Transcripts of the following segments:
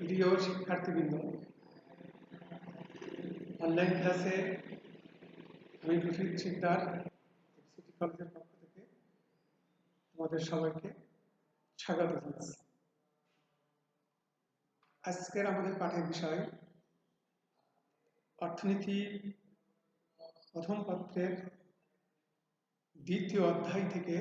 প্রিয় শিক্ষার্থীবৃন্দ, অনলাইন ক্লাসে আমি প্রফিট শিকদার সিটি কলেজের পক্ষ থেকে তোমাদের সবাইকে স্বাগত জানাচ্ছি। আজকের আমাদের পাঠের বিষয় অর্থনীতি প্রথম পত্রের দ্বিতীয় অধ্যায় থেকে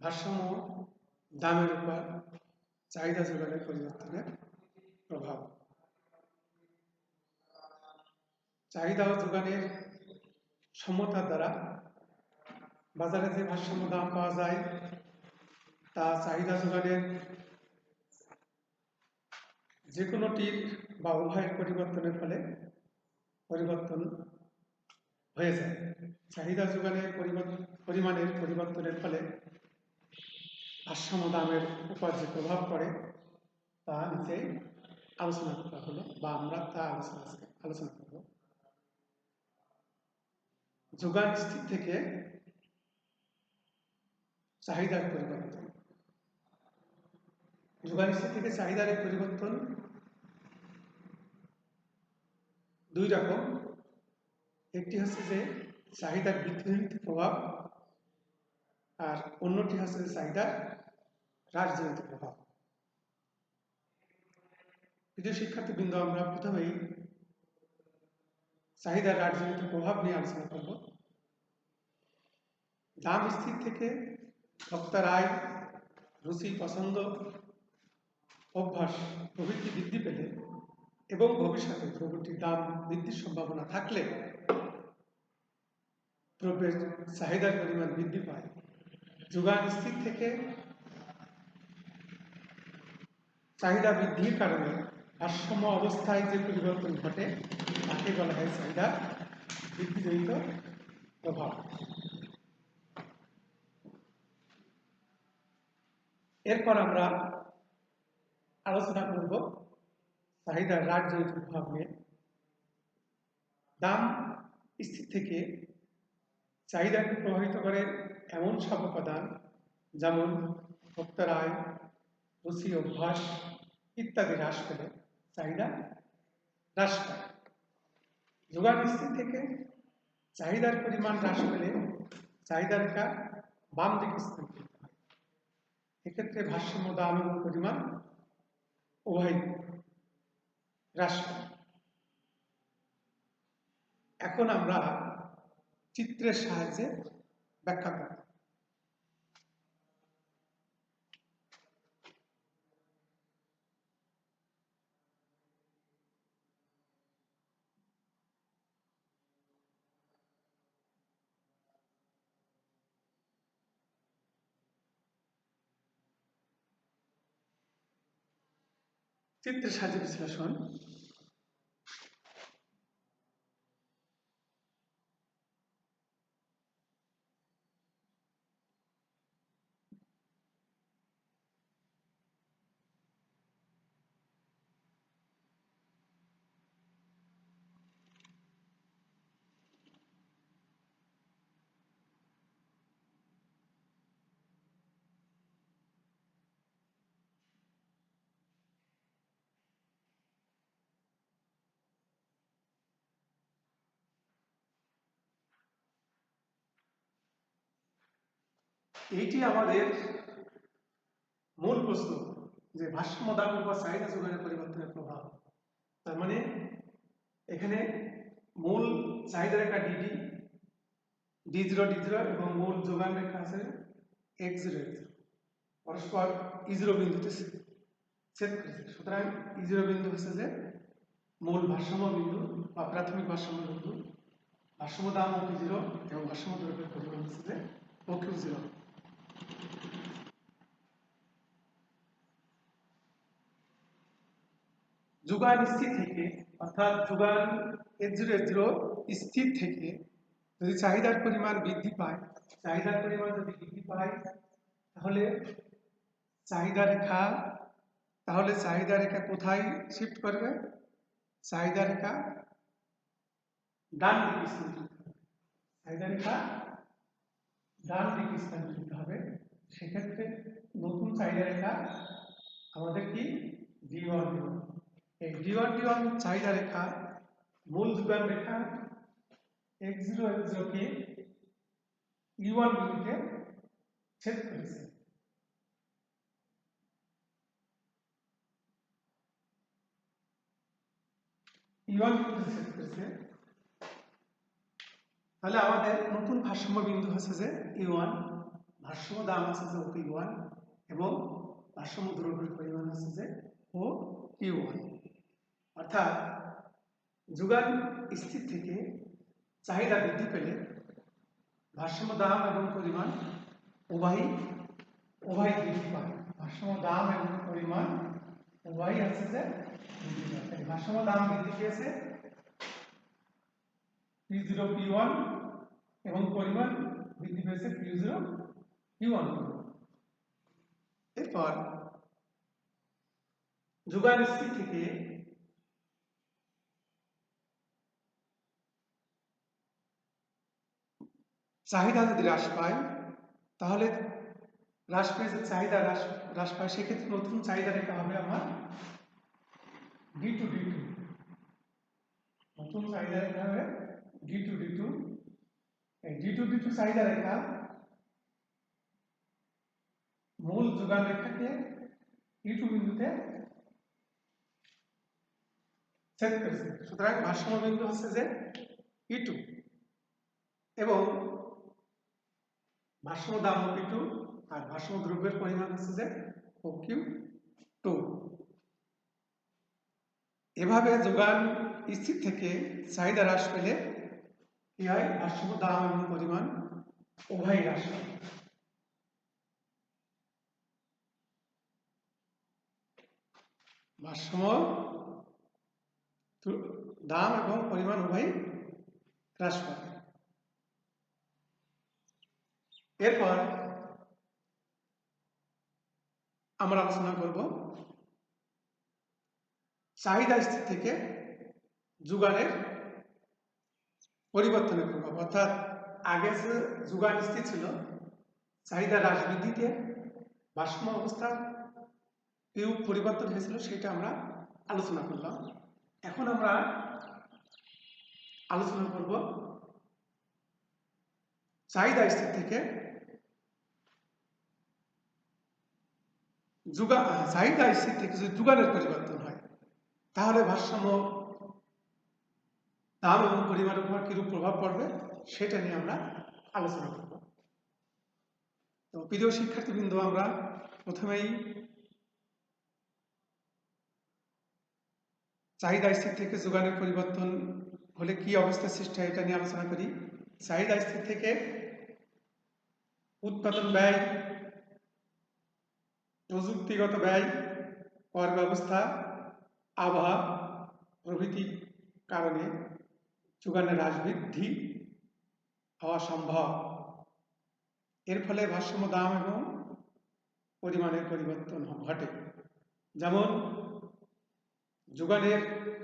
ভারসাম্য দামের উপর চাহিদা যোগানের পরিবর্তনের প্রভাব। চাহিদা ও যোগানের সমতার দ্বারা বাজারে যে ভারসাম্য দাম পাওয়া যায় তা চাহিদা যোগানের যে কোনোটির বা উভয়ের পরিবর্তনের ফলে পরিবর্তন হয়ে যায়। চাহিদা যোগানের পরিমাণের পরিবর্তনের ফলে ভারসাম্য দামের উপর যে প্রভাব পড়ে তা নিচেই আলোচনা করা হলো বা আমরা তা আলোচনা করব। যোগান স্থির থেকে চাহিদার পরিবর্তন। যোগান স্থির থেকে চাহিদার পরিবর্তন দুই রকম। একটি হচ্ছে যে চাহিদার বৃদ্ধিজনিত প্রভাব, আর অন্যটি হচ্ছে যে চাহিদার হ্রাসজনিত প্রভাব। প্রিয় শিক্ষার্থীবৃন্দ, আমরা প্রথমেই চাহিদার হ্রাসজনিত প্রভাব নিয়ে আলোচনা করব। দাম স্থির থেকে ভোক্তার আয়, রুচি, পছন্দ, অভ্যাস প্রভৃতি বৃদ্ধি পেলে এবং ভবিষ্যতে দ্রব্যটির দাম বৃদ্ধির সম্ভাবনা থাকলে দ্রব্যের চাহিদার পরিমাণ বৃদ্ধি পায়। যোগান স্থির থেকে চাহিদা বৃদ্ধির কারণে ভারসাম্য অবস্থায় যে পরিবর্তন ঘটে তাকে বলা হয় চাহিদা বৃদ্ধিজনিত প্রভাব। এরপর আমরা আলোচনা করব চাহিদার হ্রাসজনিত প্রভাব নিয়ে। দাম স্থির থেকে চাহিদাকে প্রভাবিত করে এমন সব উপাদান যেমন ভোক্তার আয়, রুচি, অভ্যাস ইত্যাদি হ্রাস পেলে চাহিদা হ্রাস পায়। যোগান স্থির থেকে চাহিদার পরিমাণ হ্রাস পেলে চাহিদার রেখা বাম দিকে স্থানান্তরিত হয়। এক্ষেত্রে ভারসাম্য দাম এবং পরিমাণ উভয় হ্রাস পায়। এখন আমরা চিত্রের সাহায্যে ব্যাখ্যা করব। চিত্রের সাহায্যে বিশ্লেষণ। এইটি আমাদের মূল প্রশ্ন, যে ভারসাম্য দাম উপর চাহিদা যোগানের পরিবর্তনের প্রভাব। তার মানে এখানে মূল চাহিদা রেখা ডিডি, D0 এবং মূল যোগান রেখা আছে X0 পরস্পর E0 বিন্দুতে ছেদ করেছে। সুতরাং E0 বিন্দু হচ্ছে যে মূল ভারসাম্য বিন্দু বা প্রাথমিক ভারসাম্য বিন্দু। ভারসাম্য দাম OP0 এবং ভারসাম্য দ্রব্যের পরিমাণ হচ্ছে যে OQ0। যোগান স্থির থেকে, অর্থাৎ যোগান H0 স্থির থেকে যদি চাহিদার পরিমাণ বৃদ্ধি পায়, চাহিদার পরিমাণ যদি বৃদ্ধি পায় তাহলে চাহিদা রেখা কোথায় শিফট করবে? চাহিদা রেখা ডান দিকে স্থানান্তরিত হবে। চাহিদা রেখা ডান দিকে স্থানান্তরিত হবে। সেক্ষেত্রে নতুন চাহিদা রেখা আমাদের কি D1 D1 এই D1 D1 চাহিদা রেখা মূল যোগান রেখা x0 x0 কে E1 বিন্দুতে ছেদ করেছে। E1 বিন্দুতে ছেদ করেছে, তাহলে আমাদের নতুন ভারসাম্য বিন্দু হচ্ছে যে E1, ভারসাম্য দাম আছে যে OP1 এবং ভারসাম্য দ্রব্যের পরিমাণ আছে যে OQ1। অর্থাৎ যোগান স্থির থেকে চাহিদা বৃদ্ধি পেলে ভারসাম্য দাম এবং পরিমাণ উভয়ই বৃদ্ধি পায়। ভারসাম্য দাম এবং পরিমাণ উভয়ই আছে যে বৃদ্ধি পায়। ভারসাম্য দাম বৃদ্ধি পেয়েছে P0 P1 এবং পরিমাণ বৃদ্ধি পেয়েছে P0 P1। এরপর যোগান স্থির থেকে চাহিদা যদি হ্রাস পায়, তাহলে হ্রাস পেয়েছে চাহিদা হ্রাস পায়, সেক্ষেত্রে নতুন চাহিদা রেখা হবে আমার D2 D2। নতুন চাহিদা রেখা হবে D2 D2। এই D2 D2 চাহিদা রেখা মূল যোগান রেখাকে E2 বিন্দুতে ছেদ করেছে। সুতরাং ভারসাম্য বিন্দু হচ্ছে যে E2 এবং ভারসাম্য দাম OP2 আর ভারসাম্য দ্রব্যের পরিমাণ হচ্ছে যে OQ2। এভাবে যোগান স্থির থেকে চাহিদা হ্রাস পেলে কি হয়? ভারসাম্য দাম এবং পরিমাণ উভয়ই হ্রাস পায়। ভারসাম্য দাম এবং পরিমাণ উভয়ই হ্রাস পায়। এরপর আমরা আলোচনা করব চাহিদা স্থির থেকে যোগানের পরিবর্তনের প্রভাব। অর্থাৎ আগে যে যোগান স্থির ছিল, চাহিদা হ্রাস বৃদ্ধিতে ভারসাম্য অবস্থার কিরূপ পরিবর্তন হয়েছিল সেটা আমরা আলোচনা করলাম। এখন আমরা আলোচনা করব চাহিদা স্থির থেকে চাহিদা স্থির থেকে যদি যোগানের পরিবর্তন হয়, তাহলে ভারসাম্য দাম এবং পরিমাণের উপর কিরূপ প্রভাব পড়বে সেটা নিয়ে আমরা আলোচনা করব। তো প্রিয় শিক্ষার্থীবৃন্দ, আমরা প্রথমেই চাহিদা স্থির থেকে যোগানের পরিবর্তন হলে কি অবস্থা সৃষ্টি হয় এটা নিয়ে আলোচনা করি। চাহিদা স্থির থেকে উৎপাদন ব্যয়, প্রযুক্তিগত ব্যয়, কর ব্যবস্থা, আবহাওয়া প্রভৃতি কারণে যোগানের হ্রাস বৃদ্ধি হওয়া সম্ভব। এর ফলে ভারসাম্য দাম এবং পরিমাণের পরিবর্তন ঘটে। যেমন যোগানের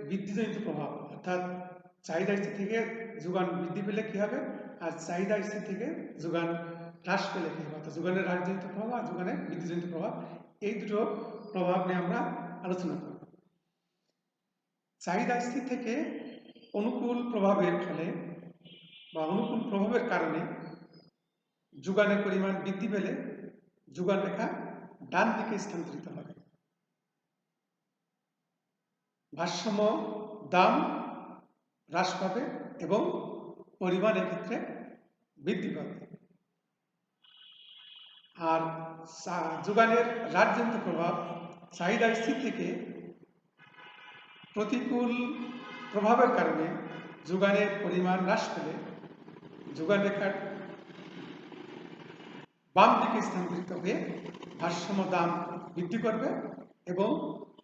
বৃদ্ধিজনিত প্রভাব, অর্থাৎ চাহিদা স্থির থেকে যোগান বৃদ্ধি পেলে কি হবে, আর চাহিদা স্থির থেকে যোগান হ্রাস পেলে কি হবে, অর্থাৎ যোগানের হ্রাসজনিত প্রভাব আর যোগানের বৃদ্ধিজনিত প্রভাব, এই দুটো প্রভাব নিয়ে আমরা আলোচনা করব। চাহিদা স্থির থেকে অনুকূল প্রভাবের ফলে বা অনুকূল প্রভাবের কারণে যোগানের পরিমাণ বৃদ্ধি পেলে যোগান রেখা ডান দিকে স্থানান্তরিত হবে। ভারসাম্য দাম হ্রাস পাবে এবং পরিমাণ এক্ষেত্রে বৃদ্ধি পাবে। আর যোগানের হ্রাসজনিত প্রভাব, চাহিদা স্থির থেকে প্রতিকূল প্রভাবের কারণে যোগানের পরিমাণ হ্রাস পেলে যোগান রেখার বাম দিকে স্থানান্তরিত হয়ে ভারসাম্য দাম বৃদ্ধি করবে এবং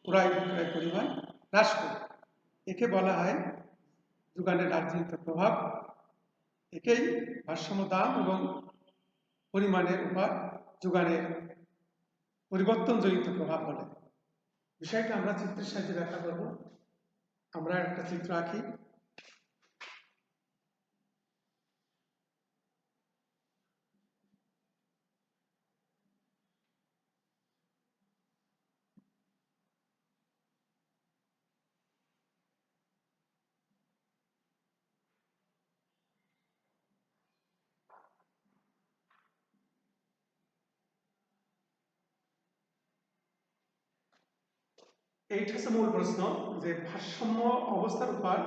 ক্রয় বিক্রয় পরিমাণ হ্রাস করবে। একে বলা হয় যোগানের হ্রাসজনিত প্রভাব। একেই ভারসাম্য দাম এবং পরিমাণের উপর যোগানের পরিবর্তনজনিত প্রভাব বলে। বিষয়টা আমরা চিত্রের সাহায্যে ব্যাখ্যা করব। আমরা একটা চিত্র আঁকি। এইটা হচ্ছে মূল প্রশ্ন যে ভারসাম্য অবস্থার উপর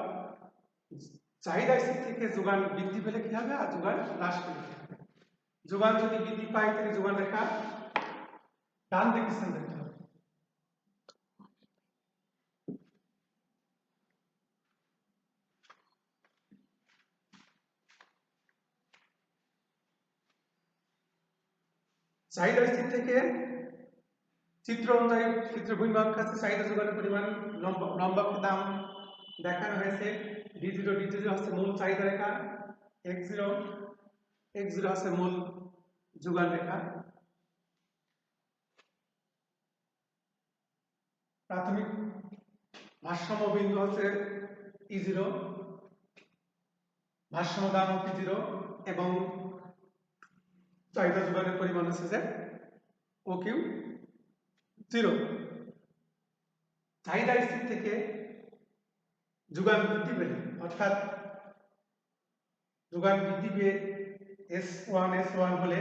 চাহিদা স্থির থেকে যোগান বৃদ্ধি পেলে কি হবে আর যোগান হ্রাস পেলে কি হবে। যোগান যদি বৃদ্ধি পায় তাহলে যোগান রেখা ডান দিকে স্থান দেখতে হবে। চাহিদা স্থির থেকে চিত্র অনুযায়ী চিত্র ভূমিভাগ আছে চাহিদা যোগানের পরিমাণ লম্বকে দাম দেখানো হয়েছে। d0 হচ্ছে মূল চাহিদা রেখা, x0 হচ্ছে মূল যোগান রেখা। প্রাথমিক ভারসাম্য বিন্দু হচ্ছে E0, ভারসাম্য দাম P0 এবং চাহিদা যোগানের পরিমাণ হচ্ছে যে OQ0। চাহিদা স্থির থেকে যোগান বৃদ্ধি পেলে অর্থাৎ যোগান বৃদ্ধি পেয়ে S1 হলে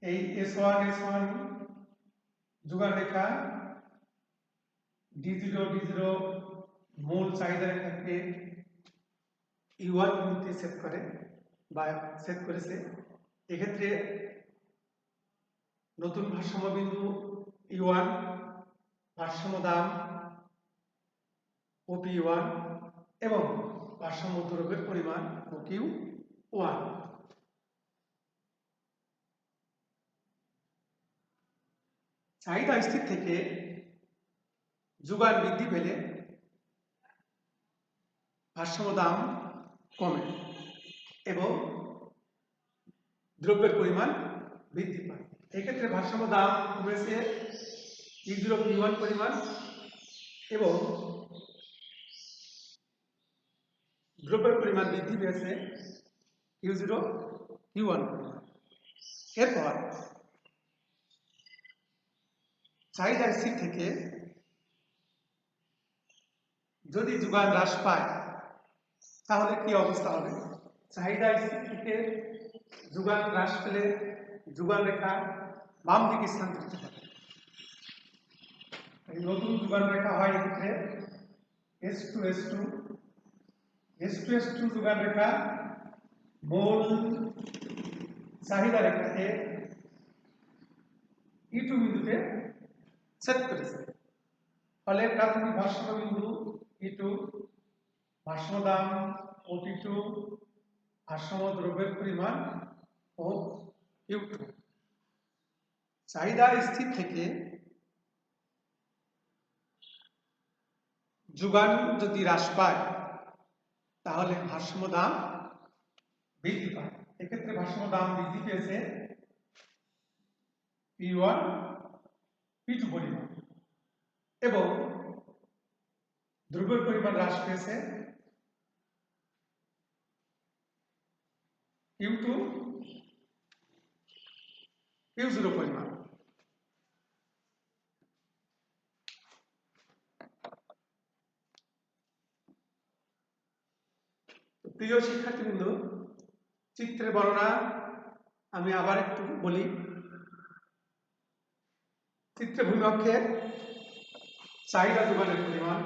এই S1 যোগান রেখা d0 মূল চাহিদা রেখাকে E1 বিন্দুতে সেট করে বা সেট করেছে। এক্ষেত্রে নতুন ভারসাম্য বিন্দু E1, ভারসাম্য দাম OP1 এবং ভারসাম্য দ্রব্যের পরিমাণ OQ1। চাহিদা স্থির থেকে যোগান বৃদ্ধি পেলে ভারসাম্য দাম কমে এবং দ্রব্যের পরিমাণ বৃদ্ধি পায়। এক্ষেত্রে ভারসাম্য দাম কমেছে E0 P1 পরিমাণ এবং দ্রব্যের পরিমাণ বৃদ্ধি পেয়েছে Q0 Q1 পরিমাণ। এরপর চাহিদা স্থির থেকে যদি যোগান হ্রাস পায় তাহলে কি অবস্থা হবে। চাহিদা স্থির থেকে যোগান হ্রাস পেলে যোগান রেখা বাম দিকে স্থানান্তরিত হবে। নতুন যোগান রেখা হয় এক্ষেত্রে S2 যোগান রেখা মূল চাহিদা রেখাকে E2 বিন্দুতে সেট করেছে। ফলে প্রাথমিক ভারসাম্য বিন্দু E2, ভারসাম্য দাম OP2, ভারসাম্য দ্রব্যের পরিমাণ OQ2। চাহিদা স্থির থেকে যোগান যদি হ্রাস পায় তাহলে ভারসাম্য দাম বৃদ্ধি পায়। এক্ষেত্রে ভারসাম্য দাম বৃদ্ধি পেয়েছে P1 P2 পরিমাণ এবং দ্রব্যের পরিমাণ হ্রাস পেয়েছে Q2 Q0 পরিমাণ। প্রিয় শিক্ষার্থীবৃন্দ, চিত্রের বর্ণনা আমি আবার একটু বলি। চিত্রে ভূমিকক্ষে চাহিদা যোগানের পরিমাণ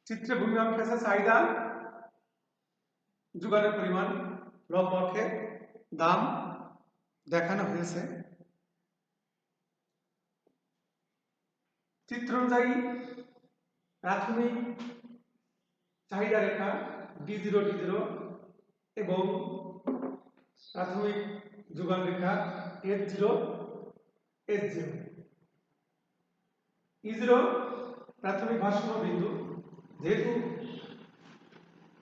চিত্রে ভূমিকক্ষে আছে চাহিদা যোগানের পরিমাণ, লম্ব অক্ষে দাম দেখানো হয়েছে। চিত্র অনুযায়ী প্রাথমিক চাহিদা রেখা D0 এবং প্রাথমিক যোগান রেখা S0 E0 প্রাথমিক ভারসাম্য বিন্দু। যেহেতু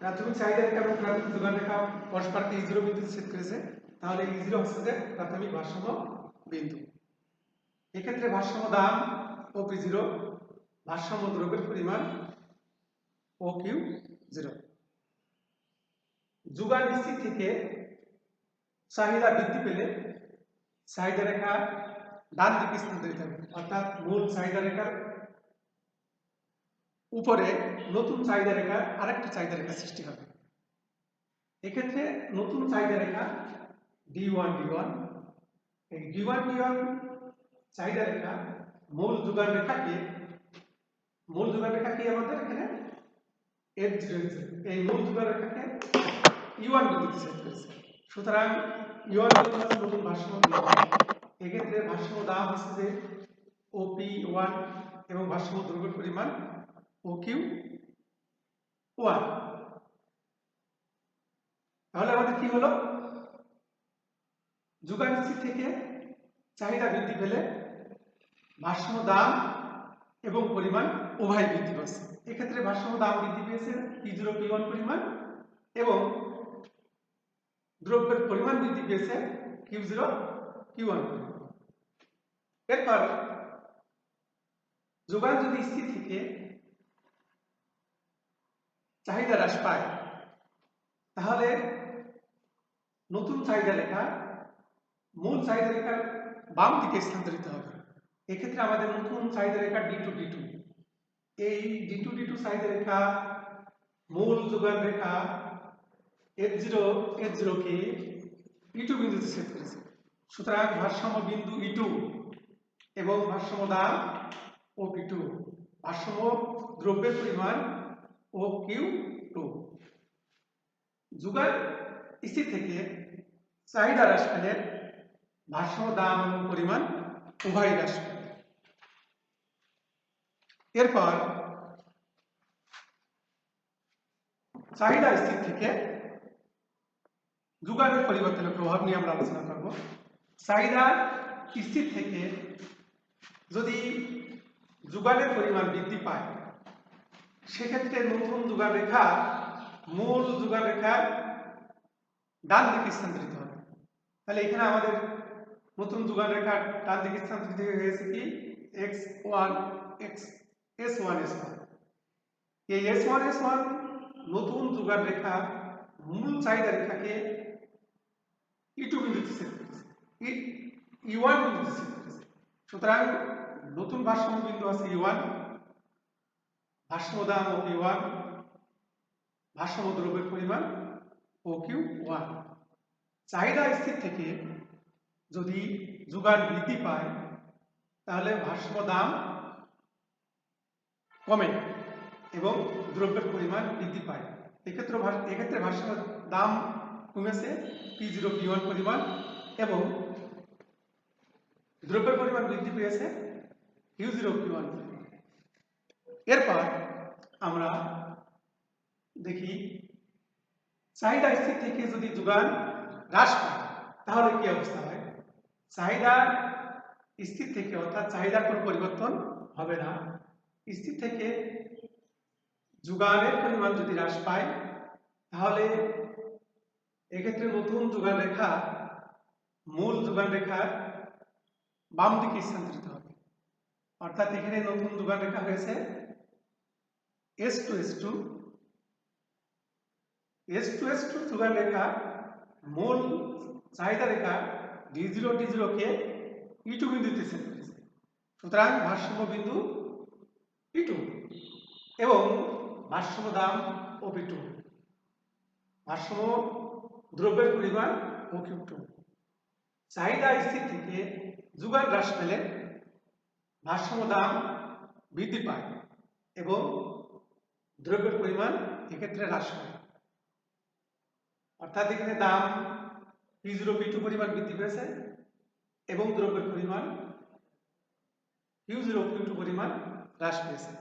প্রাথমিক চাহিদা রেখা এবং প্রাথমিক যোগান রেখা পরস্পরকে E0 বিন্দুতে ছেদ করেছে, তাহলে E0 হচ্ছে যে প্রাথমিক ভারসাম্য বিন্দু। এক্ষেত্রে ভারসাম্য দাম OP0, ভারসাম্য দ্রব্যের পরিমাণ OQ0। যোগান স্থির থেকে চাহিদা বৃদ্ধি পেলে চাহিদা রেখা ডান দিকে স্থানান্তরিত হবে, অর্থাৎ মূল চাহিদা রেখার উপরে নতুন চাহিদা রেখা আরেকটি চাহিদা রেখা সৃষ্টি হবে। এক্ষেত্রে নতুন চাহিদা রেখা D1 D1, এই D1 D1 চাহিদা রেখা মূল যোগান রেখাকে আমাদের এখানে F0 এই মূল যোগান রেখাকে E1 বিন্দুতে সেট করেছে। সুতরাং E1 বিন্দু হচ্ছে নতুন ভারসাম্য বিন্দু। এক্ষেত্রে ভারসাম্য দাম হচ্ছে যে OP1 এবং ভারসাম্য দ্রব্যের পরিমাণ OQ1। তাহলে আমাদের কি হলো, যোগান স্থির থেকে চাহিদা বৃদ্ধি পেলে ভারসাম্য দাম এবং পরিমাণ উভয় বৃদ্ধি পাচ্ছে। এক্ষেত্রে ভারসাম্য দাম বৃদ্ধি পেয়েছে P0 P1 পরিমাণ এবং দ্রব্যের পরিমাণ বৃদ্ধি পেয়েছে Q0 Q1 পরিমাণ। এরপর যোগান যদি স্থির থেকে চাহিদা হ্রাস পায় তাহলে নতুন চাহিদা রেখা মূল চাহিদা রেখার বাম দিকে স্থানান্তরিত হবে। এক্ষেত্রে আমাদের নতুন চাহিদা রেখা D2 D2, এই D2 D2 চাহিদা রেখা মূল যোগান রেখা F0 F0 কে E2 বিন্দুতে সেট করেছে। সুতরাং ভারসাম্য বিন্দু E2 এবং ভারসাম্য দাম OP2, ভারসাম্য দ্রব্যের পরিমাণ OQ2। যোগান স্থির থেকে চাহিদা হ্রাস পেলে ভারসাম্য দাম এবং পরিমাণ উভয় হ্রাস পাবে। এরপর চাহিদা স্থির থেকে যোগানের পরিবর্তনের প্রভাব নিয়ে আমরা আলোচনা করব। চাহিদা স্থির থেকে যদি যোগানের পরিমাণ বৃদ্ধি পায় সেক্ষেত্রে নতুন যোগান রেখা মূল যোগান রেখার ডান দিকে স্থানান্তরিত হবে। তাহলে এখানে আমাদের নতুন যোগান রেখা ডান দিকে স্থানান্তরিত হয়েছে কি S1 S1 এই S1 S1 নতুন যোগান রেখা মূল চাহিদা রেখাকে E2 বিন্দুতে সেট করেছে, E1 বিন্দুতে সেট করেছে। সুতরাং নতুন ভারসাম্য বিন্দু আছে E1, ভারসাম্য দাম OP1, ভারসাম্য দ্রব্যের পরিমাণ OQ1। চাহিদা স্থির থেকে যদি যোগান বৃদ্ধি পায় তাহলে ভারসাম্য দাম কমে এবং দ্রব্যের পরিমাণ বৃদ্ধি পায়। এক্ষেত্রে ভারসাম্য দাম কমেছে P0 P1 পরিমাণ এবং দ্রব্যের পরিমাণ বৃদ্ধি পেয়েছে Q0 Q1। এরপর আমরা দেখি চাহিদা স্থির থেকে যদি যোগান হ্রাস পায় তাহলে কি অবস্থা হয়। চাহিদা স্থির থেকে অর্থাৎ চাহিদার কোনো পরিবর্তন হবে না, স্থির থেকে যোগানের পরিমাণ যদি হ্রাস পায় তাহলে এক্ষেত্রে নতুন যোগান রেখা মূল যোগান রেখার বাম দিকে স্থানান্তরিত হবে। অর্থাৎ এখানে নতুন যোগান রেখা হয়েছে S2 S2 S2 S2 যোগান রেখা মূল চাহিদা রেখা D0 D0 কে E2 বিন্দুতে সেট করেছে। সুতরাং ভারসাম্য বিন্দু E2 এবং ভারসাম্য দাম OP2, ভারসাম্য দ্রব্যের পরিমাণ OQ2। চাহিদা স্থির থেকে যোগান হ্রাস পেলে ভারসাম্য দাম বৃদ্ধি পায় এবং দ্রব্যের পরিমাণ এক্ষেত্রে হ্রাস পায়। অর্থাৎ এখানে দাম P0 P2 পরিমাণ বৃদ্ধি পেয়েছে এবং দ্রব্যের পরিমাণ Q0 Q2 পরিমাণ হ্রাস পেয়েছে।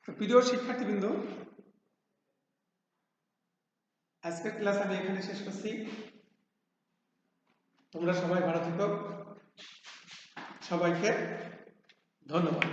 তো প্রিয় শিক্ষার্থীবৃন্দ, আজকের ক্লাস আমি এখানে শেষ করছি। তোমরা সবাই ভালো থেকো, সবাইকে ধন্যবাদ।